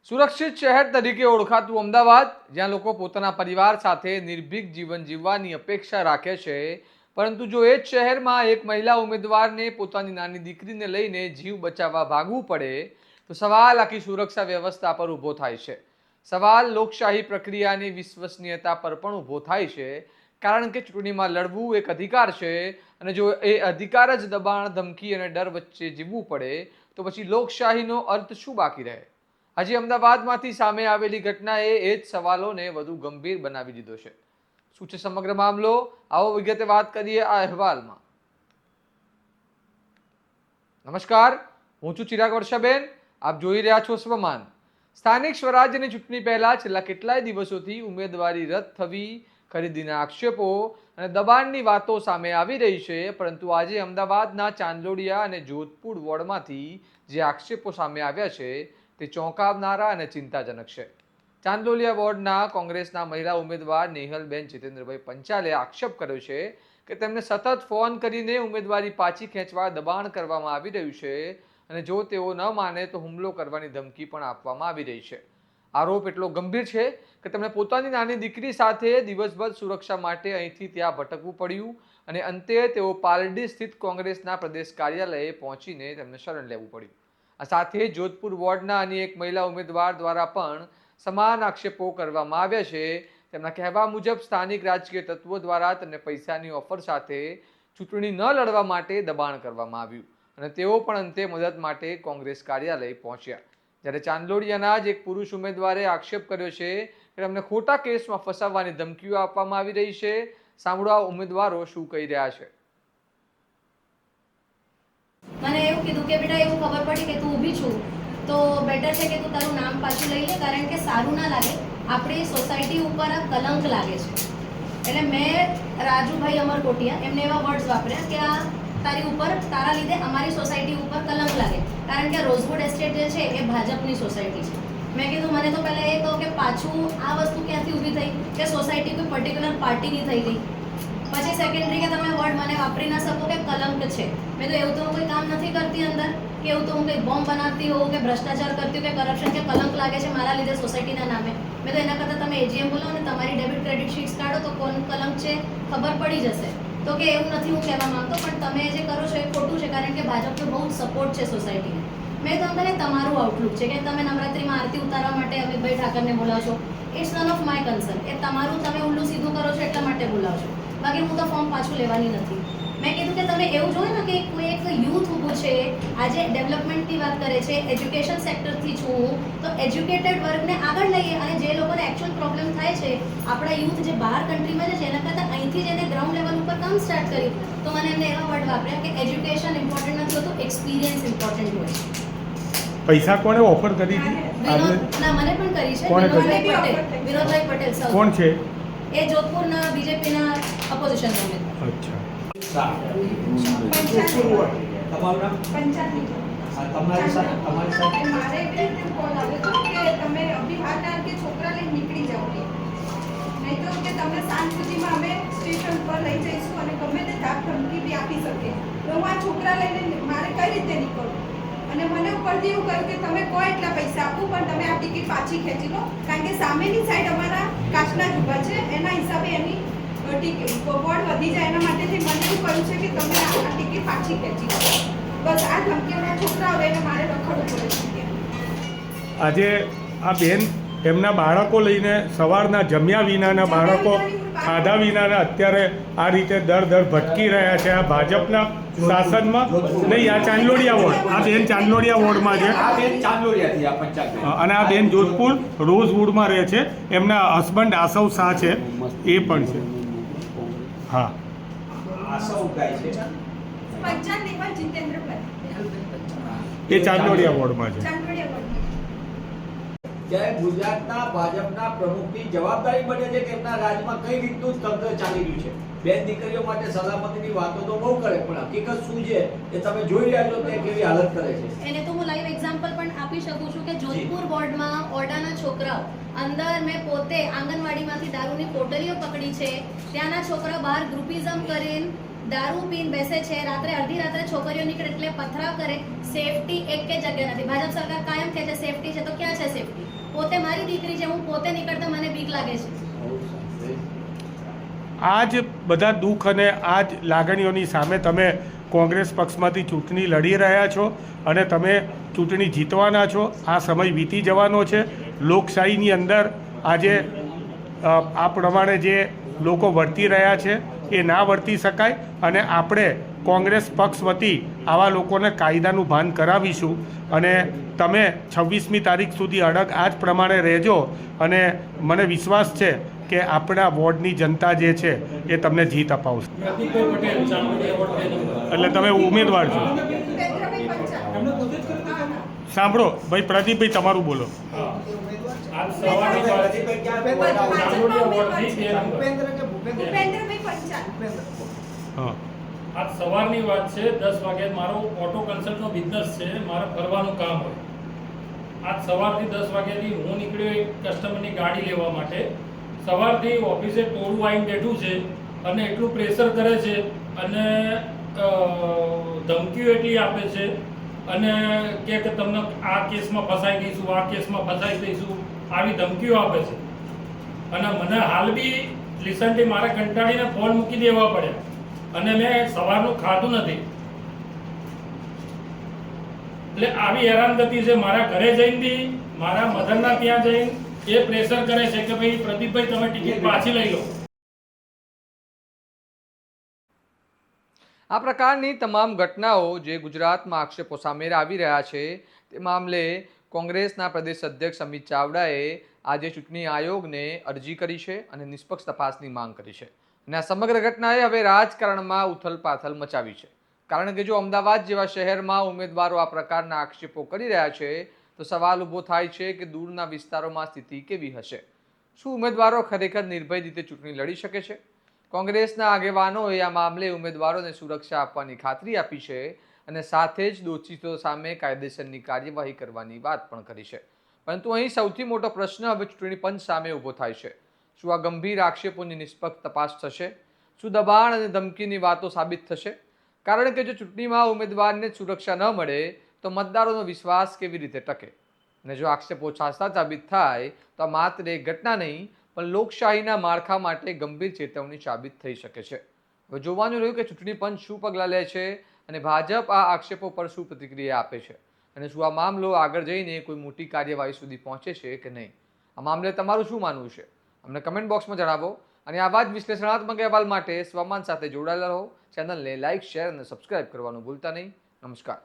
સુરક્ષિત શહેર તરીકે ઓળખાતું અમદાવાદ, જ્યાં લોકો પોતાના પરિવાર સાથે નિર્ભીક જીવન જીવવાની અપેક્ષા રાખે છે, પરંતુ જો એ જ શહેરમાં એક મહિલા ઉમેદવારને પોતાની નાની દીકરીને લઈને જીવ બચાવવા ભાગવું પડે, તો સવાલ આખી સુરક્ષા વ્યવસ્થા પર ઊભો થાય છે. સવાલ લોકશાહી પ્રક્રિયાની વિશ્વસનીયતા પર પણ ઊભો થાય છે, કારણ કે ચૂંટણીમાં લડવું એક અધિકાર છે, અને જો એ અધિકાર જ દબાણ, ધમકી અને ડર વચ્ચે જીવવું પડે, તો પછી લોકશાહીનો અર્થ શું બાકી રહે? હજી અમદાવાદમાંથી સામે આવેલી ઘટનાએ એ જ સવાલોને વધુ ગંભીર બનાવી દીધો છે. શું છે સમગ્ર મામલો? આવો વિગતે વાત કરીએ આ અહેવાલમાં. નમસ્કાર, હું છું ચિરાગ વર્ષાબેન. આપ જોઈ રહ્યા છો સ્વમાન. સ્થાનિક સ્વરાજ્યની ચૂંટણી પહેલા છેલ્લા કેટલાય દિવસોથી ઉમેદવારી રદ થવી, ખરીદીના આક્ષેપો અને દબાણની વાતો સામે આવી રહી છે, પરંતુ આજે અમદાવાદના ચાંદલોડિયા અને જોધપુર વોર્ડમાંથી જે આક્ષેપો સામે આવ્યા છે તે ચોંકાવનારા અને ચિંતાજનક છે. ચાંદલોડિયા વોર્ડના કોંગ્રેસના મહિલા ઉમેદવાર નેહલબેન જીતેન્દ્રભાઈ પંચાલે આક્ષેપ કર્યો છે કે તેમને સતત ફોન કરીને ઉમેદવારી પાછી ખેંચવા દબાણ કરવામાં આવી રહ્યું છે, અને જો તેઓ ન માને તો હુમલો કરવાની ધમકી પણ આપવામાં આવી રહી છે. આરોપ એટલો ગંભીર છે કે તેમણે પોતાની નાની દીકરી સાથે દિવસભર સુરક્ષા માટે અહીંથી ત્યાં ભટકવું પડ્યું, અને અંતે તેઓ પાલડી સ્થિત કોંગ્રેસના પ્રદેશ કાર્યાલયે પહોંચીને તેમને શરણ લેવું પડ્યું. આ સાથે જોધપુર વોર્ડના અન્ય એક મહિલા ઉમેદવાર દ્વારા પણ સમાન આક્ષેપો કરવામાં આવ્યા છે. તેમના કહેવા મુજબ સ્થાનિક રાજકીય તત્વો દ્વારા તેમને પૈસાની ઓફર સાથે ચૂંટણી ન લડવા માટે દબાણ કરવામાં આવ્યું, અને તેઓ પણ અંતે મદદ માટે કોંગ્રેસ કાર્યાલય પહોંચ્યા. જ્યારે ચાંદલોડિયાના જ એક પુરુષ ઉમેદવારે આક્ષેપ કર્યો છે કે તેમને ખોટા કેસમાં ફસાવવાની ધમકીઓ આપવામાં આવી રહી છે. સાંભળો આ ઉમેદવારો શું કહી રહ્યા છે. મને એવું કીધું કે બેટા એવું ખબર પડી કે તું ઊભી છું તો બેટર છે કે તું તારું નામ પાછું લઈ લે, કારણ કે સારું ના લાગે, આપણી સોસાયટી ઉપર આ કલંક લાગે છે. એટલે મેં રાજુભાઈ અમરકોટિયા એમને એવા વર્ડ્સ વાપર્યા કે આ તારી ઉપર, તારા લીધે અમારી સોસાયટી ઉપર કલંક લાગે, કારણ કે રોઝવુડ એસ્ટેટ જે છે એ ભાજપની સોસાયટી છે. મેં કીધું મને તો પહેલાં એ કહો કે પાછું આ વસ્તુ ક્યાંથી ઊભી થઈ કે સોસાયટી કોઈ પર્ટિક્યુલર પાર્ટીની થઈ ગઈ. પછી સેકન્ડરી કે તમે વર્ડ મને વાપરી ના શકો કે કલંક છે. મેં તો એવું તો હું કોઈ કામ નથી કરતી અંદર, કે એવું તો હું કંઈ બોમ્બ બનાવતી હોઉં કે ભ્રષ્ટાચાર કરતી હોઉં કે કરપ્શન કે કલંક લાગે છે મારા લીધે સોસાયટીના નામે. મેં તો એના કરતાં તમે એજીએમ બોલાવો ને તમારી ડેબિટ ક્રેડિટ શીટ્સ કાઢો તો કોનું કલંક છે ખબર પડી જશે. તો કે એવું નથી હું કહેવા માંગતો, પણ તમે જે કરો છો એ ખોટું છે, કારણ કે ભાજપનો બહુ જ સપોર્ટ છે સોસાયટીને. મેં તો અંદર તમારું આઉટલુક છે કે તમે નવરાત્રિમાં આરતી ઉતારવા માટે અમિતભાઈ ઠાકરને બોલાવશો. It's none of my concern. એ તમારું તમે ઉલ્લું સીધું કરો છો એટલા માટે બોલાવશો, બાકી હું તો ફોર્મ પાછું લેવાની નથી. મેં કીધું કે તમે એવું જોયું ને કે કોઈ એક યુથ ઊભું છે, આજે ડેવલપમેન્ટની વાત કરે છે, એજ્યુકેશન સેક્ટરથી છું હું, તો એજ્યુકેટેડ વર્ગને આગળ લઈએ, અને જે લોકોને એકચ્યુઅલ પ્રોબ્લેમ થાય છે, આપણા યુથ જે બહાર કન્ટ્રીમાં છે એના કરતાં અહીંથી જ એને ગ્રાઉન્ડ લેવલ ઉપર કામ સ્ટાર્ટ કર્યું. તો મને એમને એવા વર્ડ વાપર્યા કે એજ્યુકેશન ઇમ્પોર્ટન્ટ નથી હોતું, એક્સપિરિયન્સ ઇમ્પોર્ટન્ટ હોય છે. પૈસા કોણે ઓફર કરી હતી? ના, મને પણ કરી છે વિનોદભાઈ પટેલ. સર કોણ છે એ? જોધપુરના બીજેપીના ઓપોઝિશન ઉમેદવાર. અચ્છા. તમારું નામ? તમારી સાથે મારે એવી રીતે કોલ આવ્યો હતો કે તમે અભી હાથ કે છોકરા લઈને નીકળી જાઓ, નહીં તો કે તમને સાંજ સુધીમાં અમે સ્ટેશન પર લઈ જઈશું અને ગમે તે ધાક ધમકી બી આપી શકીએ. તો હું આ છોકરા લઈને મારે કઈ રીતે નીકળું? અને મને ઉપરથી એવું કહ્યું કે તમે કહો એટલા પૈસા આપું, પણ તમે આ ટિકિટ પાછી ખેંચી લો, કારણ કે સામેની સાઈડ અમારા કાચના જ ઊભા છે, એના હિસાબે એની વોર્ડ વધી જાય એના માટેથી મને એવું કહ્યું છે કે તમે આ ટિકિટ પાછી ખેંચી લો. બસ આ ધમકીઓના છોકરાઓ લઈને મારે રખડવું પડે છે. આજે આ બેન એમના બાળકો લઈને સવારના જમ્યા વિનાના બાળકો ખાધા વિનાના અત્યારે આ રીતે દર ભટકી રહ્યા છે આ ભાજપના શાસનમાં. નહીં, આ ચાંદલોડિયા વોર્ડ, આ બેન ચાંદલોડિયા વોર્ડમાં છે, અને આ બેન જોધપુર રોઝવુડમાં રહે છે. એમના હસબન્ડ આસવ શાહ છે, એ પણ છે. હા, એ ચાંદલોડિયા વોર્ડમાં છે. જ્યારે ગુજરાતના ભાજપના પ્રમુખની જવાબદારી બને છે કે એમના રાજ્યમાં કઈ રીતનું તંત્ર ચાલી રહ્યું છે. બેન દીકરીઓ માટે સલામતીની વાતો તો બહુ કરે, પણ હકીકત શું છે એ તમે જોઈ રહ્યા છો તે કેવી હાલત કરે છે. એને તો હું લાઈવ એક્ઝામ્પલ પણ આપી શકું છું કે જોધપુર વોર્ડમાં ઓરડાના છોકરાઓ અંદર, મેં પોતે આંગણવાડીમાંથી દારૂની પોટલીઓ પકડી છે, ત્યાંના છોકરાઓ બહાર ગ્રુપિઝમ કરીને દારૂ પીને બેસે છે, રાત્રે અડધી રાત્રે છોકરીઓ નીકળે એટલે પથરાવ કરે. સેફટી એક કે જગ્યા નથી. ભાજપ સરકાર કાયમ કહે છે સેફટી છે, તો ક્યાં છે સેફટી? પોતે મારી દીકરી છે, હું પોતે નીકળતા મને બીક લાગે છે. આ જ બધા દુઃખ અને આ જ લાગણીઓની સામે તમે કોંગ્રેસ પક્ષમાંથી ચૂંટણી લડી રહ્યા છો અને તમે ચૂંટણી જીતવાના છો. આ સમય વીતી જવાનો છે. લોકશાહીની અંદર આજે આ પ્રમાણે જે લોકો વર્તી રહ્યા છે એ ના વર્તી શકાય અને આપણે કોંગ્રેસ પક્ષ વતી આવા લોકોને કાયદાનું ભાન કરાવીશું અને તમે 26મી તારીખ સુધી અડગ આ જ પ્રમાણે રહેજો અને મને વિશ્વાસ છે કે આપણા વોર્ડની જનતા જે છે એ તમને જીત અપાવશે. એટલે તમે ઉમેદવાર છો. ભૂપેન્દ્રભાઈ પંચાલ. સાંભળો ભાઈ, પ્રદીપભાઈ તમારું બોલો. ભૂપેન્દ્રભાઈ પંચાલ. હા, આજ સવારની વાત છે. 10 વાગે મારો ઓટો કન્સલ્ટનો બિઝનેસ છે, મારે ફરવાનું કામ હોય. આજ સવારથી 10 વાગ્યાથી હું નીકળ્યો એક કસ્ટમરની ગાડી લેવા માટે. સવારથી ઓફિસે ટોળું આવીને બેઠું છે અને એટલું પ્રેશર કરે છે અને ધમકીઓ એટલી આપે છે અને કે તમને આ કેસમાં ફસાઈ દઈશું, આ કેસમાં ફસાઈ દઈશું, આવી ધમકીઓ આપે છે. અને મને હાલ બી રિસન્ટલી મારે કંટાળીને ફોન મૂકી દેવા પડ્યા અને મેં સવારનું ખાધું નથી. એટલે આવી હેરાનગતિ છે. મારા ઘરે જઈને બી મારા મધરના ત્યાં જઈને એ પ્રેશર કરે છે કે ભાઈ પ્રદીપભાઈ તમે ટિકિટ પાછી લઈ લો. આ પ્રકારની તમામ ઘટનાઓ જે ગુજરાતમાં આક્ષેપો સામે આવી રહ્યા છે તે મામલે કોંગ્રેસના પ્રદેશ અધ્યક્ષ અમિત ચાવડાએ આજે ચૂંટણી આયોગને અરજી કરી છે અને નિષ્પક્ષ તપાસની માંગ કરી છે. અને આ સમગ્ર ઘટનાએ હવે રાજકારણમાં ઉથલપાથલ મચાવી છે. કારણ કે જો અમદાવાદ જેવા શહેરમાં ઉમેદવારો આ પ્રકારના આક્ષેપો કરી રહ્યા છે તો સવાલ ઊભો થાય છે કે દૂરના વિસ્તારોમાં સ્થિતિ કેવી હશે? શું ઉમેદવારો ખરેખર નિર્ભય રીતે ચૂંટણી લડી શકે છે? કોંગ્રેસના આગેવાનોએ આ મામલે ઉમેદવારોને સુરક્ષા આપવાની ખાતરી આપી છે અને સાથે જ દોષિતો સામે કાયદેસરની કાર્યવાહી કરવાની વાત પણ કરી છે. પરંતુ અહીં સૌથી મોટો પ્રશ્ન હવે ચૂંટણી પંચ સામે ઊભો થાય છે. શું આ ગંભીર આક્ષેપોની નિષ્પક્ષ તપાસ થશે? શું દબાણ અને ધમકીની વાતો સાબિત થશે? કારણ કે જો ચૂંટણીમાં ઉમેદવારને સુરક્ષા ન મળે તો મતદારોનો વિશ્વાસ કેવી રીતે ટકે? અને જો આક્ષેપો સાચા સાબિત થાય તો આ માત્ર એક ઘટના નહીં પણ લોકશાહીના માળખા માટે ગંભીર ચેતવણી સાબિત થઈ શકે છે. હવે જોવાનું રહ્યું કે ચૂંટણી પંચ શું પગલાં લે છે અને ભાજપ આ આક્ષેપો પર શું પ્રતિક્રિયા આપે છે અને શું આ મામલો આગળ જઈને કોઈ મોટી કાર્યવાહી સુધી પહોંચે છે કે નહીં. આ મામલે તમારું શું માનવું છે અમને કમેન્ટ બોક્સમાં જણાવો અને આવા જ વિશ્લેષણાત્મક અહેવાલ માટે સ્વમાન સાથે જોડાયેલા રહો. ચેનલને લાઇક, શેર અને સબસ્ક્રાઇબ કરવાનું ભૂલતા નહીં. નમસ્કાર.